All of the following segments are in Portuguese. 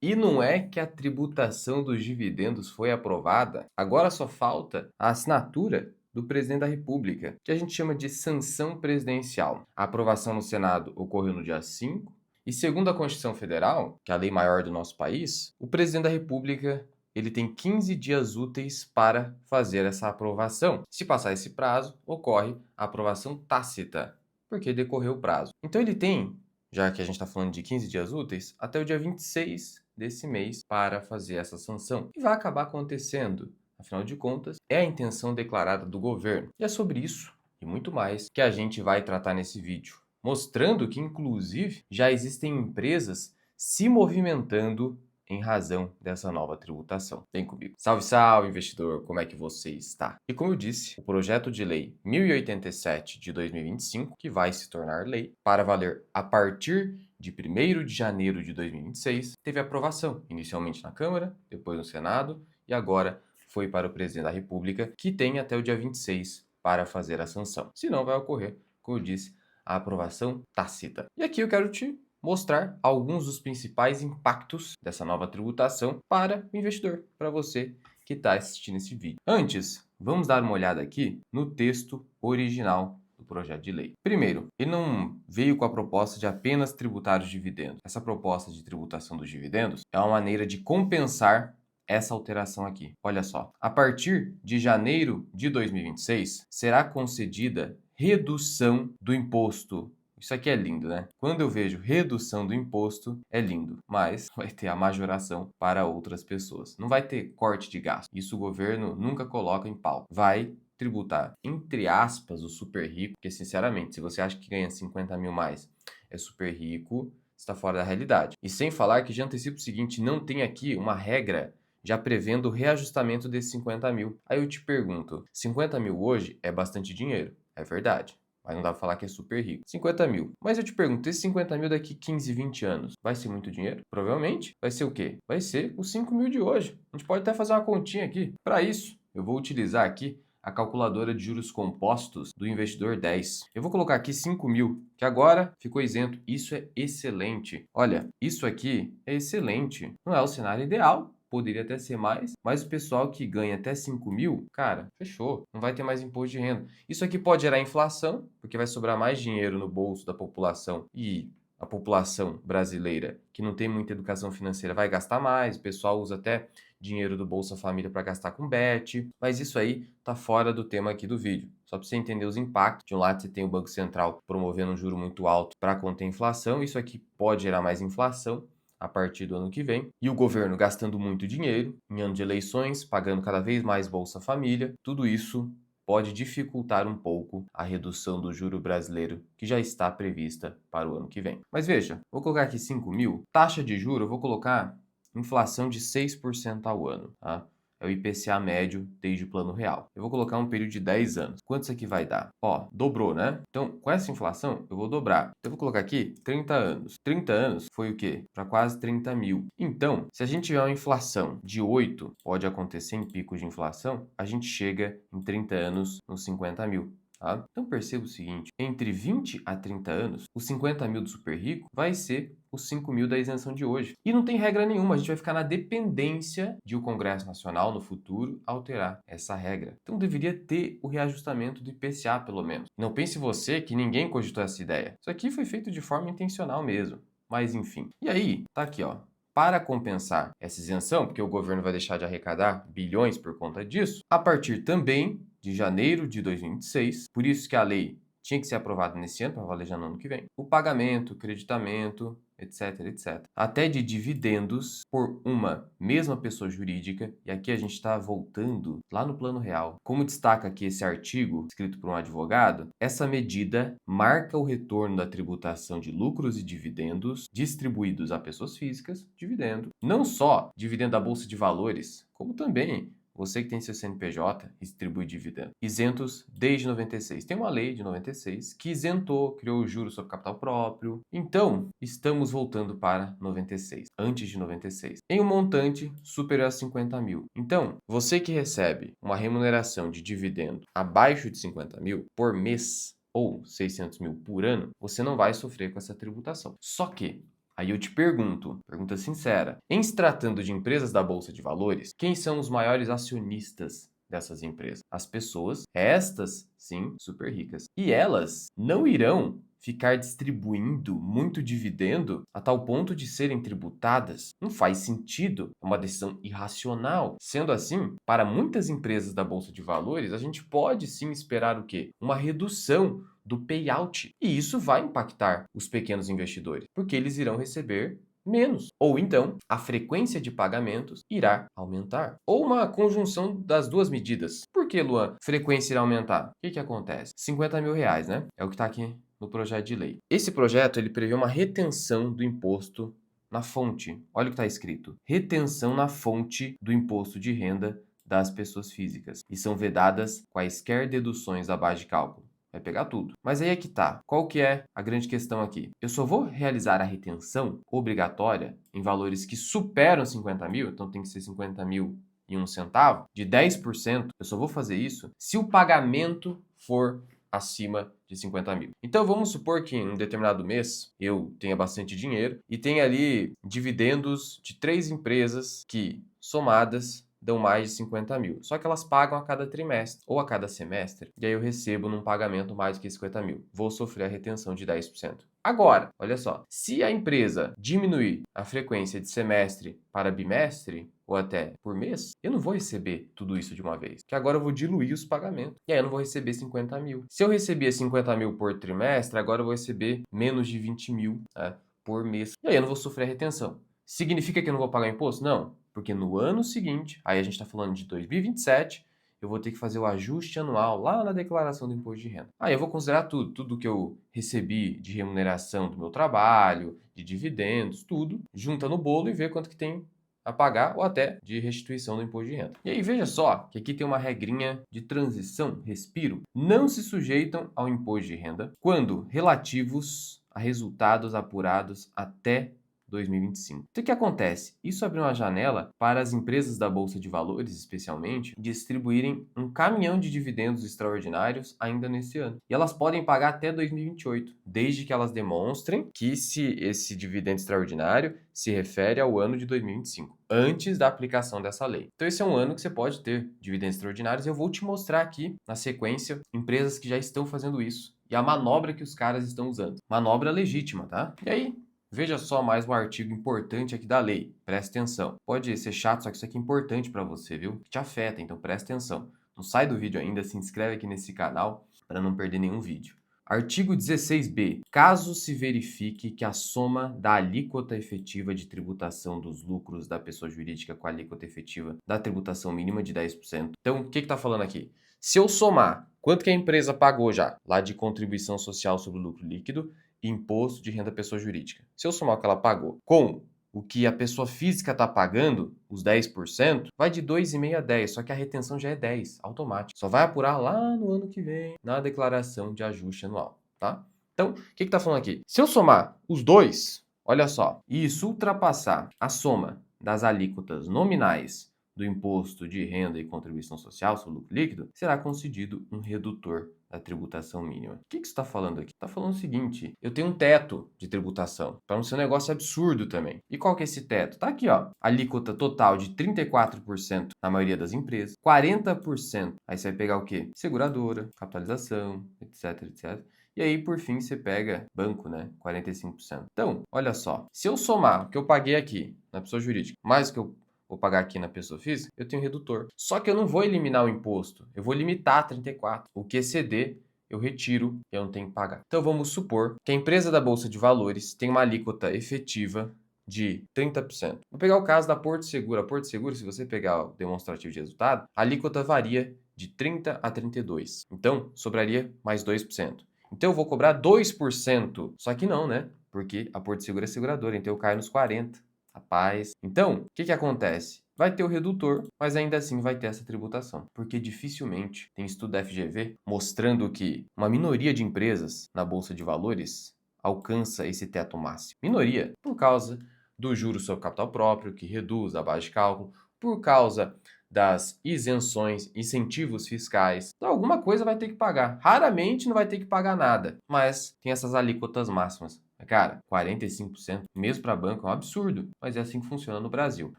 E não é que a tributação dos dividendos foi aprovada, agora só falta a assinatura do presidente da República, que a gente chama de sanção presidencial. A aprovação no Senado ocorreu no dia 5, e segundo a Constituição Federal, que é a lei maior do nosso país, o presidente da República ele tem 15 dias úteis para fazer essa aprovação. Se passar esse prazo, ocorre a aprovação tácita, porque decorreu o prazo. Então ele tem, já que a gente está falando de 15 dias úteis, até o dia 26 desse mês para fazer essa sanção. E vai acabar acontecendo. Afinal de contas, é a intenção declarada do governo. E é sobre isso e muito mais que a gente vai tratar nesse vídeo, mostrando que, inclusive, já existem empresas se movimentando em razão dessa nova tributação. Vem comigo. Salve, salve, investidor! Como é que você está? E como eu disse, o projeto de lei 1087 de 2025, que vai se tornar lei para valer a partir de 1º de janeiro de 2026, teve aprovação, inicialmente na Câmara, depois no Senado e agora foi para o presidente da República, que tem até o dia 26 para fazer a sanção. Se não, vai ocorrer, como eu disse, a aprovação tácita. E aqui eu quero te mostrar alguns dos principais impactos dessa nova tributação para o investidor, para você que está assistindo esse vídeo. Antes, vamos dar uma olhada aqui no texto original do projeto de lei. Primeiro, ele não veio com a proposta de apenas tributar os dividendos. Essa proposta de tributação dos dividendos é uma maneira de compensar essa alteração aqui. Olha só, a partir de janeiro de 2026, será concedida redução do imposto. Isso aqui é lindo, né? Quando eu vejo redução do imposto, é lindo, mas vai ter a majoração para outras pessoas. Não vai ter corte de gasto. Isso o governo nunca coloca em pauta. Vai tributar, entre aspas, o super rico, porque sinceramente, se você acha que ganha 50 mil mais, é super rico, está fora da realidade. E sem falar que já antecipo o seguinte, não tem aqui uma regra já prevendo o reajustamento desses 50 mil. Aí eu te pergunto, 50 mil hoje é bastante dinheiro, é verdade. Mas não dá pra falar que é super rico. 50 mil. Mas eu te pergunto, esses 50 mil daqui 15, 20 anos, vai ser muito dinheiro? Provavelmente. Vai ser o quê? Vai ser os 5 mil de hoje. A gente pode até fazer uma continha aqui. Para isso, eu vou utilizar aqui a calculadora de juros compostos do investidor 10. Eu vou colocar aqui 5 mil, que agora ficou isento. Isso é excelente. Olha, isso aqui é excelente. Não é o cenário ideal, poderia até ser mais, mas o pessoal que ganha até 5 mil, cara, fechou, não vai ter mais imposto de renda. Isso aqui pode gerar inflação, porque vai sobrar mais dinheiro no bolso da população e a população brasileira que não tem muita educação financeira vai gastar mais, o pessoal usa até dinheiro do Bolsa Família para gastar com bet, mas isso aí tá fora do tema aqui do vídeo. Só para você entender os impactos. De um lado você tem o Banco Central promovendo um juro muito alto para conter a inflação, isso aqui pode gerar mais inflação a partir do ano que vem, e o governo gastando muito dinheiro em ano de eleições, pagando cada vez mais Bolsa Família, tudo isso pode dificultar um pouco a redução do juro brasileiro que já está prevista para o ano que vem. Mas veja, vou colocar aqui 5 mil, taxa de juro, eu vou colocar inflação de 6% ao ano, tá? É o IPCA médio desde o Plano Real. Eu vou colocar um período de 10 anos. Quanto isso aqui vai dar? Ó, dobrou, né? Então, com essa inflação, eu vou dobrar. Então, eu vou colocar aqui 30 anos. 30 anos foi o quê? Para quase 30 mil. Então, se a gente tiver uma inflação de 8, pode acontecer em picos de inflação, a gente chega em 30 anos nos 50 mil. Tá? Então perceba o seguinte, entre 20 a 30 anos, os 50 mil do super rico vai ser os 5 mil da isenção de hoje. E não tem regra nenhuma, a gente vai ficar na dependência de o Congresso Nacional no futuro alterar essa regra. Então deveria ter o reajustamento do IPCA pelo menos. Não pense você que ninguém cogitou essa ideia. Isso aqui foi feito de forma intencional mesmo. Mas enfim. E aí, tá aqui ó. Para compensar essa isenção, porque o governo vai deixar de arrecadar bilhões por conta disso, a partir também de janeiro de 2026, por isso que a lei tinha que ser aprovada nesse ano, para valer já no ano que vem, o pagamento, creditamento, etc, etc. Até de dividendos por uma mesma pessoa jurídica, e aqui a gente está voltando lá no Plano Real. Como destaca aqui esse artigo, escrito por um advogado, essa medida marca o retorno da tributação de lucros e dividendos distribuídos a pessoas físicas, dividendo, não só dividendo da Bolsa de Valores, como também você que tem seu CNPJ e distribui dividendo. Isentos desde 96. Tem uma lei de 96 que isentou, criou o juros sobre capital próprio. Então, estamos voltando para 96, antes de 96, em um montante superior a 50 mil. Então, você que recebe uma remuneração de dividendo abaixo de 50 mil por mês, ou 600 mil por ano, você não vai sofrer com essa tributação. Só que Aí eu te pergunto, pergunta sincera, em se tratando de empresas da Bolsa de Valores, quem são os maiores acionistas dessas empresas? As pessoas, estas sim, super ricas. E elas não irão ficar distribuindo muito dividendo a tal ponto de serem tributadas. Não faz sentido, é uma decisão irracional. Sendo assim, para muitas empresas da Bolsa de Valores, a gente pode sim esperar o quê? Uma redução do payout. E isso vai impactar os pequenos investidores, porque eles irão receber menos. Ou então, a frequência de pagamentos irá aumentar. Ou uma conjunção das duas medidas. Por que, Luan, frequência irá aumentar? O que acontece? 50 mil reais, né? É o que está aqui no projeto de lei. Esse projeto ele prevê uma retenção do imposto na fonte. Olha o que está escrito: retenção na fonte do imposto de renda das pessoas físicas. E são vedadas quaisquer deduções abaixo de cálculo. Vai pegar tudo. Mas aí é que tá. Qual que é a grande questão aqui? Eu só vou realizar a retenção obrigatória em valores que superam 50 mil, então tem que ser 50 mil e um centavo, de 10%, eu só vou fazer isso se o pagamento for acima de 50 mil. Então vamos supor que em um determinado mês eu tenha bastante dinheiro e tenha ali dividendos de 3 empresas que, somadas, dão mais de 50 mil. Só que elas pagam a cada trimestre ou a cada semestre. E aí eu recebo num pagamento mais do que 50 mil. Vou sofrer a retenção de 10%. Agora, olha só, se a empresa diminuir a frequência de semestre para bimestre, ou até por mês, eu não vou receber tudo isso de uma vez. Que agora eu vou diluir os pagamentos. E aí eu não vou receber 50 mil. Se eu recebia 50 mil por trimestre, agora eu vou receber menos de 20 mil, né, por mês. E aí eu não vou sofrer a retenção. Significa que eu não vou pagar imposto? Não. Porque no ano seguinte, aí a gente está falando de 2027, eu vou ter que fazer o ajuste anual lá na declaração do imposto de renda. Aí eu vou considerar tudo que eu recebi de remuneração do meu trabalho, de dividendos, tudo, junta no bolo e vê quanto que tem a pagar ou até de restituição do imposto de renda. E aí veja só que aqui tem uma regrinha de transição, respiro. Não se sujeitam ao imposto de renda quando relativos a resultados apurados até 2025. Então, o que acontece? Isso abriu uma janela para as empresas da Bolsa de Valores, especialmente, distribuírem um caminhão de dividendos extraordinários ainda nesse ano. E elas podem pagar até 2028, desde que elas demonstrem que esse dividendo extraordinário se refere ao ano de 2025, antes da aplicação dessa lei. Então, esse é um ano que você pode ter dividendos extraordinários. Eu vou te mostrar aqui, na sequência, empresas que já estão fazendo isso e a manobra que os caras estão usando. Manobra legítima, tá? E aí, veja só mais um artigo importante aqui da lei. Presta atenção. Pode ser chato, só que isso aqui é importante para você, viu? Que te afeta, então presta atenção. Não sai do vídeo ainda, se inscreve aqui nesse canal para não perder nenhum vídeo. Artigo 16b. Caso se verifique que a soma da alíquota efetiva de tributação dos lucros da pessoa jurídica com a alíquota efetiva da tributação mínima de 10%. Então, o que está falando aqui? Se eu somar quanto que a empresa pagou já, lá de contribuição social sobre o lucro líquido, imposto de renda pessoa jurídica. Se eu somar o que ela pagou com o que a pessoa física está pagando, os 10%, vai de 2,5 a 10, só que a retenção já é 10, automático. Só vai apurar lá no ano que vem, na declaração de ajuste anual, tá? Então, o que está falando aqui? Se eu somar os dois, olha só, e isso ultrapassar a soma das alíquotas nominais do imposto de renda e contribuição social sobre o lucro líquido, será concedido um redutor da tributação mínima. O que isso está falando aqui? Está falando o seguinte: eu tenho um teto de tributação, para não ser um negócio absurdo também. E qual que é esse teto? Está aqui, ó. Alíquota total de 34% na maioria das empresas, 40%. Aí você vai pegar o quê? Seguradora, capitalização, etc, etc. E aí, por fim, você pega banco, né? 45%. Então, olha só. Se eu somar o que eu paguei aqui na pessoa jurídica, mais o que eu vou pagar aqui na pessoa física, eu tenho redutor. Só que eu não vou eliminar o imposto, eu vou limitar a 34. O que exceder, eu retiro e eu não tenho que pagar. Então vamos supor que a empresa da Bolsa de Valores tem uma alíquota efetiva de 30%. Vou pegar o caso da Porto Seguro. A Porto Seguro, se você pegar o demonstrativo de resultado, a alíquota varia de 30 a 32. Então, sobraria mais 2%. Então eu vou cobrar 2%. Só que não, né? Porque a Porto Seguro é seguradora, então eu caio nos 40%. Rapaz. Então, o que acontece? Vai ter o redutor, mas ainda assim vai ter essa tributação. Porque dificilmente tem estudo da FGV mostrando que uma minoria de empresas na Bolsa de Valores alcança esse teto máximo. Minoria, por causa do juros sobre capital próprio, que reduz a base de cálculo, por causa das isenções, incentivos fiscais. Então, alguma coisa vai ter que pagar. Raramente não vai ter que pagar nada, mas tem essas alíquotas máximas. Cara, 45%, mesmo para banco, é um absurdo, mas é assim que funciona no Brasil.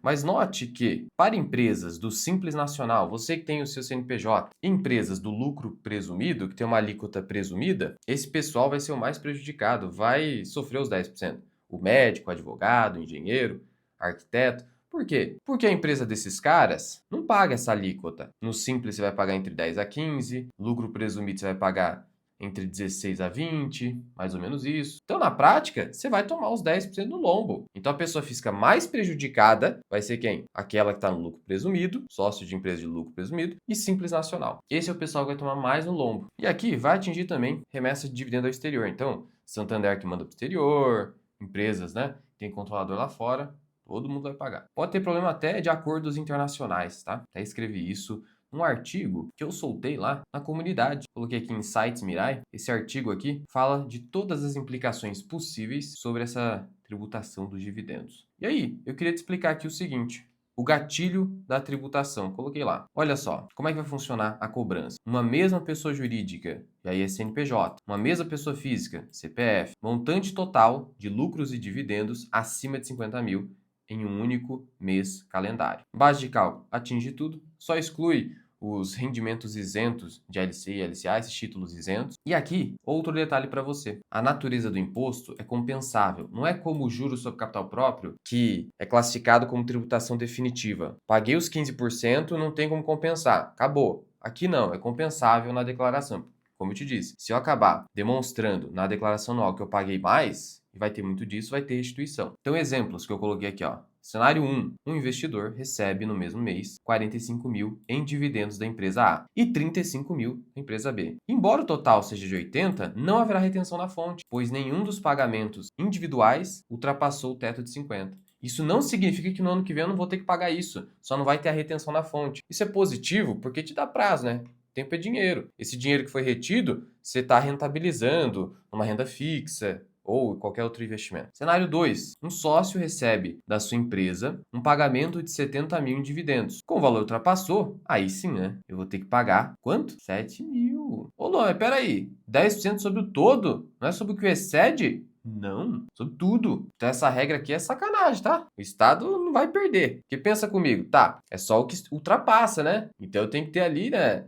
Mas note que, para empresas do Simples Nacional, você que tem o seu CNPJ, empresas do lucro presumido, que tem uma alíquota presumida, esse pessoal vai ser o mais prejudicado, vai sofrer os 10%. O médico, o advogado, o engenheiro, arquiteto. Por quê? Porque a empresa desses caras não paga essa alíquota. No Simples você vai pagar entre 10 a 15, lucro presumido você vai pagar entre 16 a 20, mais ou menos isso. Então, na prática, você vai tomar os 10% no lombo. Então, a pessoa física mais prejudicada vai ser quem? Aquela que está no lucro presumido, sócio de empresa de lucro presumido e Simples Nacional. Esse é o pessoal que vai tomar mais no lombo. E aqui vai atingir também remessa de dividendo ao exterior. Então, Santander que manda para o exterior, empresas, né? Tem controlador lá fora, todo mundo vai pagar. Pode ter problema até de acordos internacionais, tá? Até escrevi isso um artigo que eu soltei lá na comunidade. Coloquei aqui em Sites Mirai. Esse artigo aqui fala de todas as implicações possíveis sobre essa tributação dos dividendos. E aí, eu queria te explicar aqui o seguinte. O gatilho da tributação, coloquei lá. Olha só, como é que vai funcionar a cobrança? Uma mesma pessoa jurídica, e aí é CNPJ, uma mesma pessoa física, CPF, montante total de lucros e dividendos acima de 50 mil em um único mês calendário. Base de cálculo, atinge tudo, só exclui os rendimentos isentos de LC e LCA, esses títulos isentos. E aqui, outro detalhe para você. A natureza do imposto é compensável. Não é como o juros sobre capital próprio, que é classificado como tributação definitiva. Paguei os 15%, não tem como compensar. Acabou. Aqui não, é compensável na declaração. Como eu te disse, se eu acabar demonstrando na declaração anual que eu paguei mais, e vai ter muito disso, vai ter restituição. Então, exemplos que eu coloquei aqui, ó. Cenário 1. Um investidor recebe no mesmo mês 45 mil em dividendos da empresa A e 35 mil da empresa B. Embora o total seja de 80, não haverá retenção na fonte, pois nenhum dos pagamentos individuais ultrapassou o teto de 50. Isso não significa que no ano que vem eu não vou ter que pagar isso, só não vai ter a retenção na fonte. Isso é positivo porque te dá prazo, né? Tempo é dinheiro. Esse dinheiro que foi retido, você está rentabilizando numa renda fixa, ou qualquer outro investimento. Cenário 2. Um sócio recebe da sua empresa um pagamento de 70 mil em dividendos. Com o valor ultrapassou, aí sim, né? Eu vou ter que pagar quanto? 7 mil. Ô, Luan, peraí. 10% sobre o todo? Não é sobre o que excede? Não, sobre tudo. Então essa regra aqui é sacanagem, tá? O Estado não vai perder. Porque pensa comigo, tá? É só o que ultrapassa, né? Então eu tenho que ter ali, né?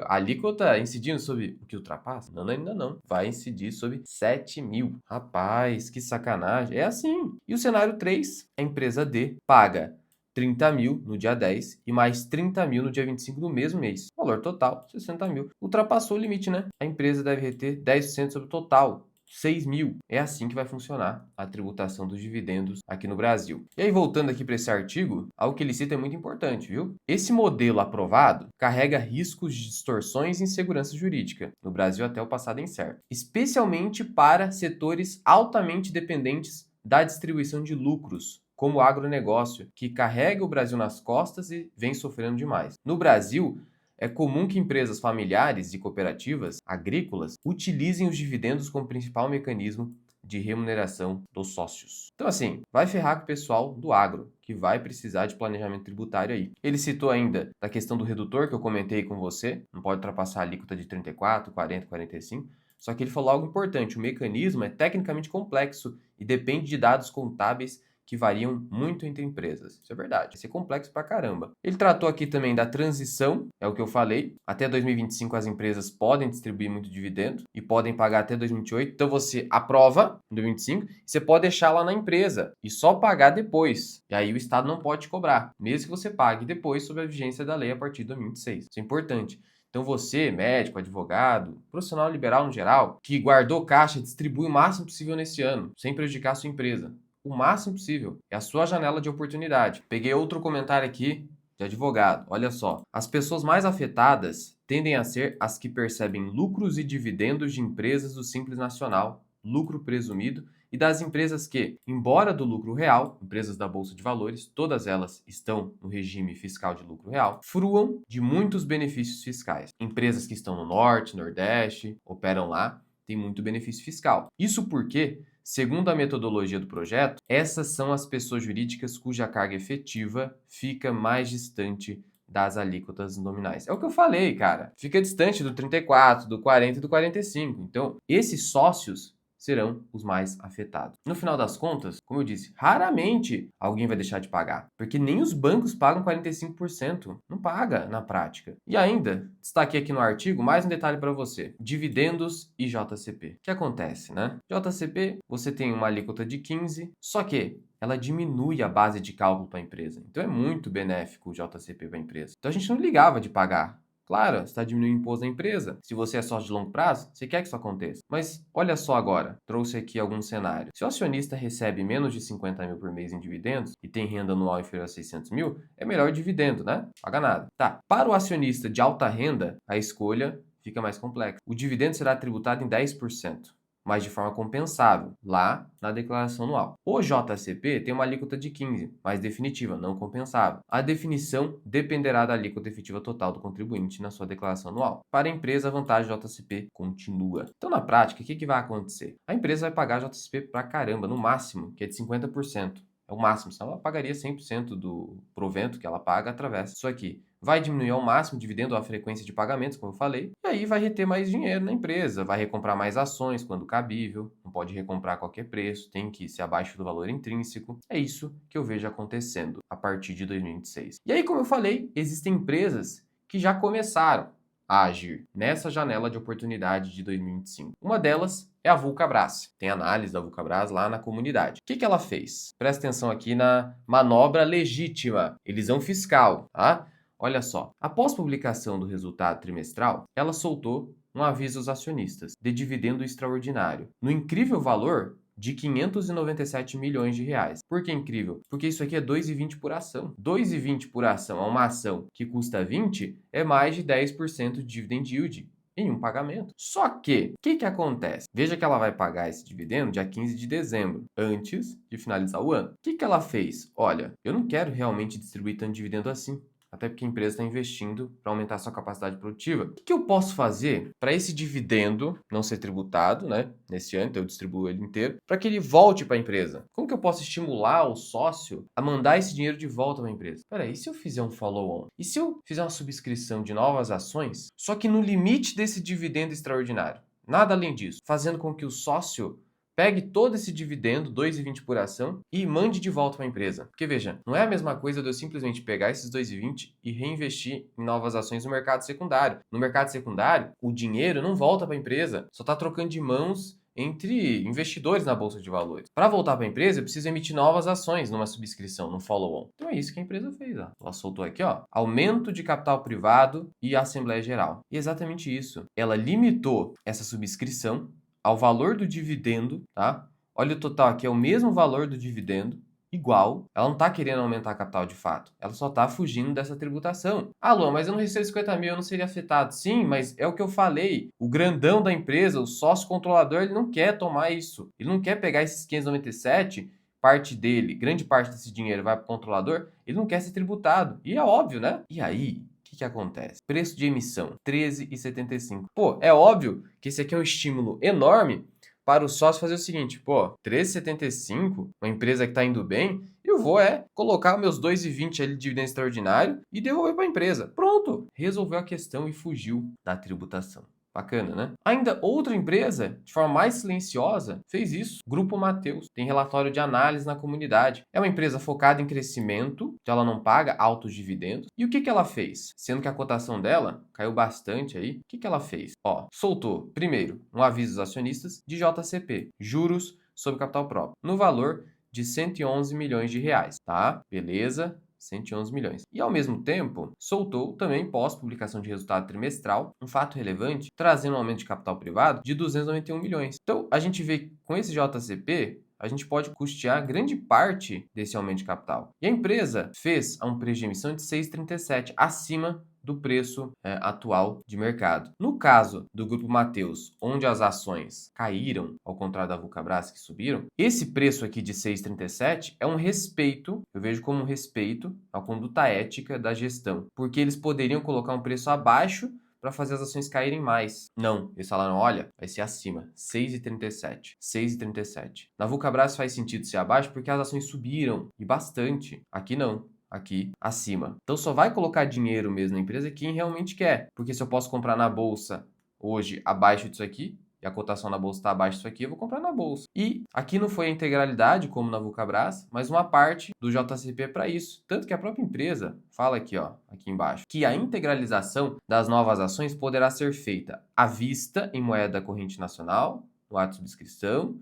A alíquota incidindo sobre o que ultrapassa? Não, ainda não. Vai incidir sobre 7 mil. Rapaz, que sacanagem. É assim. E o cenário 3, a empresa D paga 30 mil no dia 10 e mais 30 mil no dia 25 do mesmo mês. Valor total, 60 mil. Ultrapassou o limite, né? A empresa deve reter 10% sobre o total. 6 mil. É assim que vai funcionar a tributação dos dividendos aqui no Brasil. E aí, voltando aqui para esse artigo, algo que ele cita é muito importante, viu? Esse modelo aprovado carrega riscos de distorções e insegurança jurídica, no Brasil até o passado incerto, especialmente para setores altamente dependentes da distribuição de lucros, como o agronegócio, que carrega o Brasil nas costas e vem sofrendo demais. No Brasil, é comum que empresas familiares e cooperativas agrícolas utilizem os dividendos como principal mecanismo de remuneração dos sócios. Então, assim, vai ferrar com o pessoal do agro, que vai precisar de planejamento tributário aí. Ele citou ainda da questão do redutor, que eu comentei com você, não pode ultrapassar a alíquota de 34, 40, 45. Só que ele falou algo importante: o mecanismo é tecnicamente complexo e depende de dados contábeis que variam muito entre empresas. Isso é verdade, vai ser complexo pra caramba. Ele tratou aqui também da transição, é o que eu falei. Até 2025 as empresas podem distribuir muito dividendo e podem pagar até 2028. Então você aprova em 2025 e você pode deixar lá na empresa e só pagar depois. E aí o Estado não pode te cobrar, mesmo que você pague depois sob a vigência da lei a partir de 2026. Isso é importante. Então você, médico, advogado, profissional liberal no geral, que guardou caixa, distribui o máximo possível nesse ano, sem prejudicar a sua empresa. O máximo possível. É a sua janela de oportunidade. Peguei outro comentário aqui de advogado. Olha só. As pessoas mais afetadas tendem a ser as que percebem lucros e dividendos de empresas do Simples Nacional, lucro presumido, e das empresas que, embora do lucro real, empresas da Bolsa de Valores, todas elas estão no regime fiscal de lucro real, fruam de muitos benefícios fiscais. Empresas que estão no Norte, Nordeste, operam lá, têm muito benefício fiscal. Isso porque, segundo a metodologia do projeto, essas são as pessoas jurídicas cuja carga efetiva fica mais distante das alíquotas nominais. É o que eu falei, cara. Fica distante do 34, do 40 e do 45. Então, esses sócios serão os mais afetados. No final das contas, como eu disse, raramente alguém vai deixar de pagar, porque nem os bancos pagam 45%. Não paga na prática. E ainda, destaquei aqui no artigo mais um detalhe para você: dividendos e JCP. O que acontece, né? JCP, você tem uma alíquota de 15, só que ela diminui a base de cálculo para a empresa. Então é muito benéfico o JCP para a empresa. Então a gente não ligava de pagar. Claro, você está diminuindo o imposto da empresa. Se você é sócio de longo prazo, você quer que isso aconteça. Mas olha só agora, trouxe aqui alguns cenários. Se o acionista recebe menos de 50 mil por mês em dividendos e tem renda anual inferior a 600 mil, é melhor o dividendo, né? Paga nada. Tá. Para o acionista de alta renda, a escolha fica mais complexa. O dividendo será tributado em 10%. Mas de forma compensável, lá na declaração anual. O JCP tem uma alíquota de 15, mais definitiva, não compensável. A definição dependerá da alíquota efetiva total do contribuinte na sua declaração anual. Para a empresa, a vantagem do JCP continua. Então, na prática, o que vai acontecer? A empresa vai pagar JCP pra caramba, no máximo, que é de 50%. É o máximo, senão ela pagaria 100% do provento que ela paga através disso aqui. Vai diminuir ao máximo o dividendo ou a frequência de pagamentos, como eu falei, e aí vai reter mais dinheiro na empresa, vai recomprar mais ações quando cabível, não pode recomprar a qualquer preço, tem que ser abaixo do valor intrínseco. É isso que eu vejo acontecendo a partir de 2026. E aí, como eu falei, existem empresas que já começaram a agir nessa janela de oportunidade de 2025. Uma delas é a Vulcabras. Tem análise da Vulcabras lá na comunidade. O que ela fez? Presta atenção aqui na manobra legítima, elisão fiscal, tá? Olha só, após publicação do resultado trimestral, ela soltou um aviso aos acionistas de dividendo extraordinário, no incrível valor de 597 milhões de reais. Por que incrível? Porque isso aqui é 2,20 por ação. 2,20 por ação a uma ação que custa 20 é mais de 10% de dividend yield em um pagamento. Só que, o que acontece? Veja que ela vai pagar esse dividendo dia 15 de dezembro, antes de finalizar o ano. O que ela fez? Olha, eu não quero realmente distribuir tanto dividendo assim. Até porque a empresa está investindo para aumentar a sua capacidade produtiva. O que eu posso fazer para esse dividendo não ser tributado, né? Nesse ano, então eu distribuo ele inteiro, para que ele volte para a empresa? Como que eu posso estimular o sócio a mandar esse dinheiro de volta para a empresa? Peraí, e se eu fizer um follow-on? E se eu fizer uma subscrição de novas ações, só que no limite desse dividendo extraordinário? Nada além disso, fazendo com que o sócio pegue todo esse dividendo, 2,20 por ação, e mande de volta para a empresa. Porque veja, não é a mesma coisa de eu simplesmente pegar esses 2,20 e reinvestir em novas ações no mercado secundário. No mercado secundário, o dinheiro não volta para a empresa, só está trocando de mãos entre investidores na bolsa de valores. Para voltar para a empresa, eu preciso emitir novas ações numa subscrição, num follow-on. Então é isso que a empresa fez. Ó. Ela soltou aqui, ó, aumento de capital privado e assembleia geral. E exatamente isso. Ela limitou essa subscrição ao valor do dividendo, tá? Olha o total aqui, é o mesmo valor do dividendo, igual. Ela não está querendo aumentar a capital de fato. Ela só está fugindo dessa tributação. Ah, Luan, mas eu não recebo 50 mil, eu não seria afetado. Sim, mas é o que eu falei. O grandão da empresa, o sócio controlador, ele não quer tomar isso. Ele não quer pegar esses 597, parte dele, grande parte desse dinheiro vai para o controlador, ele não quer ser tributado. E é óbvio, né? E aí, que acontece? Preço de emissão, R$ 13,75. Pô, é óbvio que esse aqui é um estímulo enorme para o sócio fazer o seguinte, pô, R$ 13,75, uma empresa que está indo bem, eu vou colocar meus 2,20 ali de dividendo extraordinário e devolver para a empresa. Pronto, resolveu a questão e fugiu da tributação. Bacana, né? Ainda outra empresa, de forma mais silenciosa, fez isso. Grupo Mateus. Tem relatório de análise na comunidade. É uma empresa focada em crescimento, então ela não paga altos dividendos. E o que ela fez? Sendo que a cotação dela caiu bastante aí, o que ela fez? Ó, soltou, primeiro, um aviso aos acionistas de JCP, juros sobre capital próprio, no valor de 111 milhões de reais, tá? Beleza? 111 milhões. E, ao mesmo tempo, soltou também, pós-publicação de resultado trimestral, um fato relevante, trazendo um aumento de capital privado de 291 milhões. Então, a gente vê que com esse JCP, a gente pode custear grande parte desse aumento de capital. E a empresa fez um preço de emissão de 6,37, acima do preço atual de mercado. No caso do Grupo Mateus, onde as ações caíram, ao contrário da Vulcabras que subiram, esse preço aqui de 6,37 é um respeito, eu vejo como um respeito à conduta ética da gestão, porque eles poderiam colocar um preço abaixo para fazer as ações caírem mais. Não, eles falaram, olha, vai ser acima, 6,37, 6,37. Na Vulcabras faz sentido ser abaixo porque as ações subiram, e bastante. Aqui não. Aqui acima. Então só vai colocar dinheiro mesmo na empresa quem realmente quer. Porque se eu posso comprar na bolsa hoje abaixo disso aqui, e a cotação na bolsa está abaixo disso aqui, eu vou comprar na bolsa. E aqui não foi a integralidade, como na Vulcabras, mas uma parte do JCP para isso. Tanto que a própria empresa fala aqui, ó, aqui embaixo, que a integralização das novas ações poderá ser feita à vista em moeda corrente nacional, no ato de subscrição,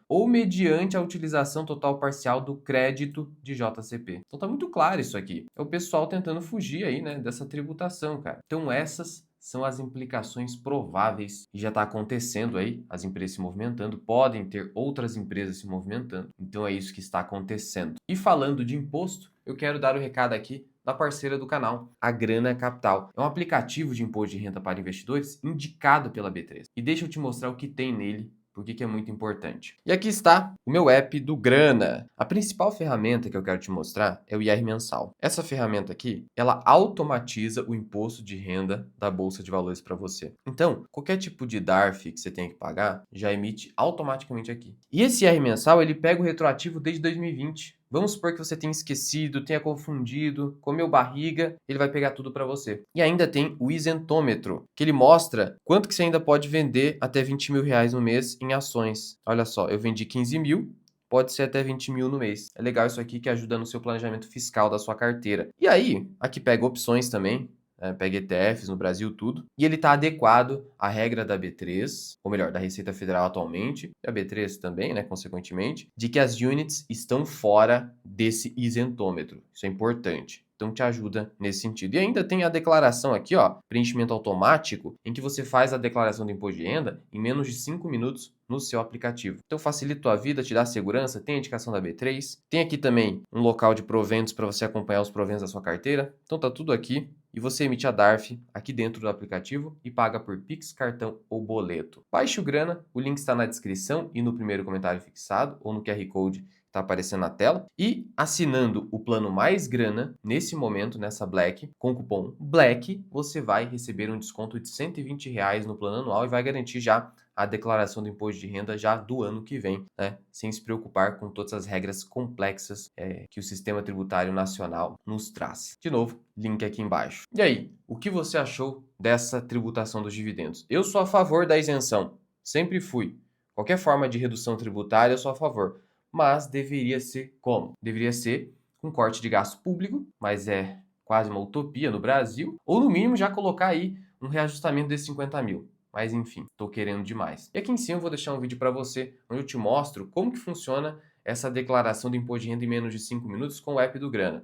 ou mediante a utilização total ou parcial do crédito de JCP. Então tá muito claro isso aqui. É o pessoal tentando fugir aí, né, dessa tributação, cara. Então essas são as implicações prováveis e já está acontecendo aí, as empresas se movimentando, podem ter outras empresas se movimentando. Então é isso que está acontecendo. E falando de imposto, eu quero dar o recado aqui da parceira do canal, a Grana Capital. É um aplicativo de imposto de renda para investidores indicado pela B3. E deixa eu te mostrar o que tem nele, porque que é muito importante. E aqui está o meu app do Grana. A principal ferramenta que eu quero te mostrar é o IR mensal. Essa ferramenta aqui, ela automatiza o imposto de renda da Bolsa de Valores para você. Então, qualquer tipo de DARF que você tenha que pagar, já emite automaticamente aqui. E esse IR mensal, ele pega o retroativo desde 2020. Vamos supor que você tenha esquecido, tenha confundido, comeu barriga, ele vai pegar tudo para você. E ainda tem o isentômetro, que ele mostra quanto que você ainda pode vender até 20 mil reais no mês em ações. Olha só, eu vendi 15 mil, pode ser até 20 mil no mês. É legal isso aqui que ajuda no seu planejamento fiscal da sua carteira. E aí, aqui pega opções também, pega ETFs no Brasil, tudo. E ele está adequado à regra da B3, ou melhor, da Receita Federal atualmente, e a B3 também, né, consequentemente, de que as units estão fora desse isentômetro. Isso é importante. Então te ajuda nesse sentido. E ainda tem a declaração aqui, ó, preenchimento automático, em que você faz a declaração do imposto de renda em menos de 5 minutos no seu aplicativo. Então facilita a vida, te dá segurança, tem a indicação da B3, tem aqui também um local de proventos para você acompanhar os proventos da sua carteira. Então tá tudo aqui e você emite a DARF aqui dentro do aplicativo e paga por Pix, cartão ou boleto. Baixe o Grana, o link está na descrição e no primeiro comentário fixado ou no QR Code está aparecendo na tela. E assinando o plano Mais Grana, nesse momento, nessa Black, com o cupom BLACK, você vai receber um desconto de R$ 120 no plano anual e vai garantir já a declaração do imposto de renda já do ano que vem, né? Sem se preocupar com todas as regras complexas que o sistema tributário nacional nos traz. De novo, link aqui embaixo. E aí, o que você achou dessa tributação dos dividendos? Eu sou a favor da isenção, sempre fui. Qualquer forma de redução tributária, eu sou a favor. Mas deveria ser como? Deveria ser com corte de gasto público, mas é quase uma utopia no Brasil, ou no mínimo já colocar aí um reajustamento desses 50 mil. Mas enfim, estou querendo demais. E aqui em cima eu vou deixar um vídeo para você, onde eu te mostro como que funciona essa declaração do imposto de renda em menos de 5 minutos com o app do Grana.